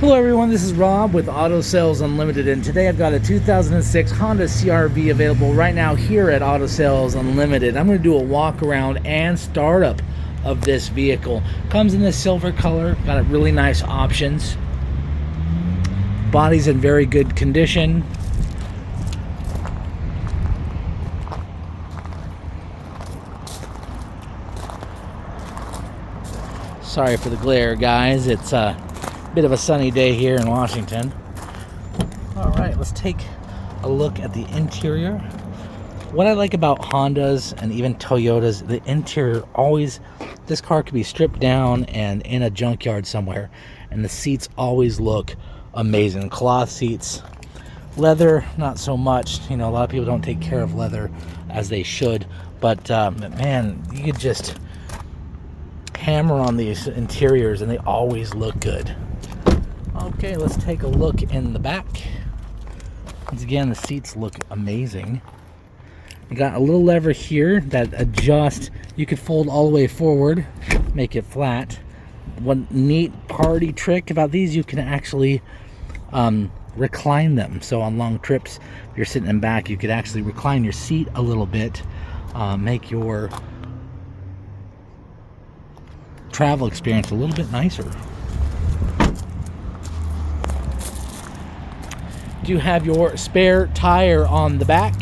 Hello everyone, this is Rob with Auto Sales Unlimited, and today I've got a 2006 Honda CRV available right now here at Auto Sales Unlimited. I'm going to do a walk around and startup of this vehicle. Comes in this silver color, got really nice options. Body's in very good condition. Sorry for the glare, guys. It's a bit of a sunny day here in Washington. All right, let's take a look at the interior. What I like about Hondas and even Toyotas, the interior always, this car could be stripped down and in a junkyard somewhere, and the seats always look amazing. Cloth seats. Leather, not so much. You know, a lot of people don't take care of leather as they should, but man, you could just hammer on these interiors and they always look good. Okay, let's take a look in the back. Once again, the seats look amazing. You got a little lever here that adjusts. You could fold all the way forward, make it flat. One neat party trick about these, you can actually recline them. So on long trips, if you're sitting in back, you could actually recline your seat a little bit, make your travel experience a little bit nicer. You have your spare tire on the back,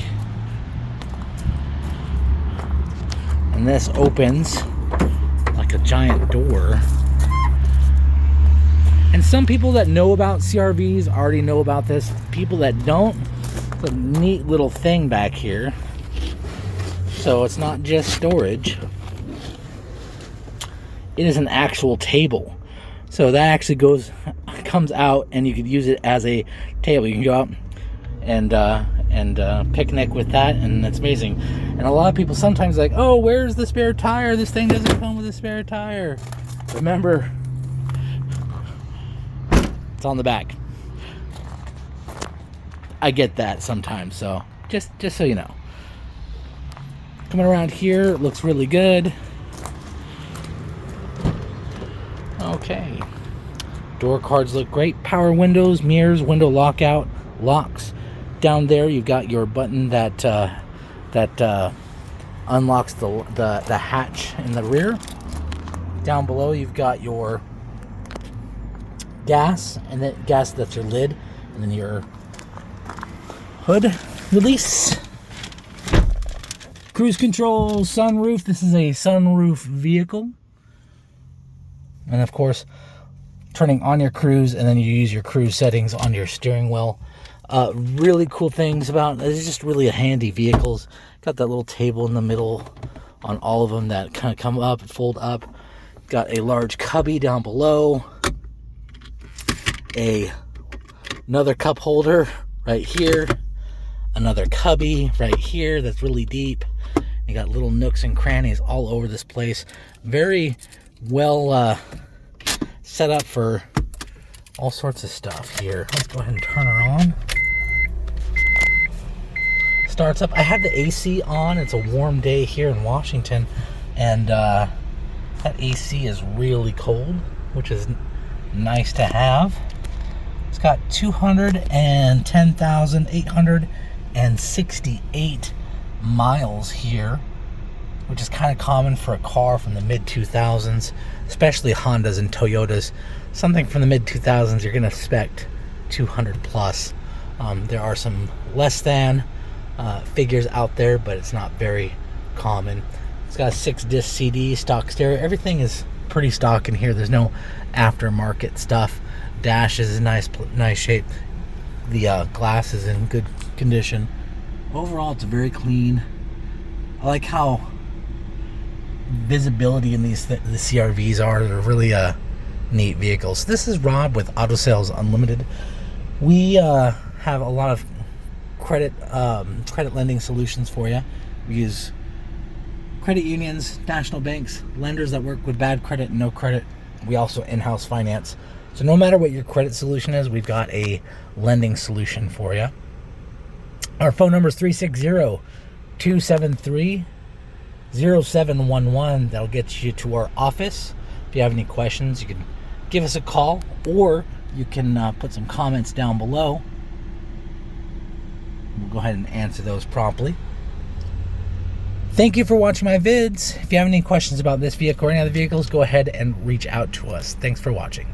and this opens like a giant door. And some people that know about CRVs already know about this. People that don't, it's a neat little thing back here. So it's not just storage. It is an actual table. So that actually comes out, and you could use it as a table. You can go out and picnic with that, and that's amazing. And a lot of people sometimes like, oh, where's the spare tire? This thing doesn't come with a spare tire. Remember, it's on the back. I get that sometimes, so just so you know. Coming around here, it looks really good. Okay. Door cards look great. Power windows, mirrors, window lockout, locks. Down there, you've got your button that unlocks the hatch in the rear. Down below, you've got your gas, and then gas, that's your lid, and then your hood release. Cruise control, sunroof. This is a sunroof vehicle. And of course, turning on your cruise, and then you use your cruise settings on your steering wheel. Really cool things about it. It's just really a handy vehicle. Got that little table in the middle on all of them that kind of come up and fold up. Got a large cubby down below. Another cup holder right here. Another cubby right here that's really deep. You got little nooks and crannies all over this place. Very well set up for all sorts of stuff here. Let's go ahead and turn her on. Starts up. I had the AC on. It's a warm day here in Washington, and that AC is really cold, which is nice to have. It's got 210,868 miles here, which is kind of common for a car from the mid-2000s, especially Hondas and Toyotas. Something from the mid-2000s, you're going to expect 200 plus. There are some less than figures out there, but it's not very common. It's got a 6-disc CD, stock stereo. Everything is pretty stock in here. There's no aftermarket stuff. Dash is in nice shape. The glass is in good condition. Overall, it's very clean. I like how visibility in the CRVs are. They're really neat vehicles. This is Rob with Auto Sales Unlimited. We have a lot of credit lending solutions for you. We use credit unions, national banks, lenders that work with bad credit and no credit. We also in-house finance. So no matter what your credit solution is, we've got a lending solution for you. Our phone number is 360-273-0711. That'll get you to our office. If you have any questions, you can give us a call or you can put some comments down below. We'll go ahead and answer those promptly. Thank you for watching my vids. If you have any questions about this vehicle or any other vehicles, go ahead and reach out to us. Thanks for watching.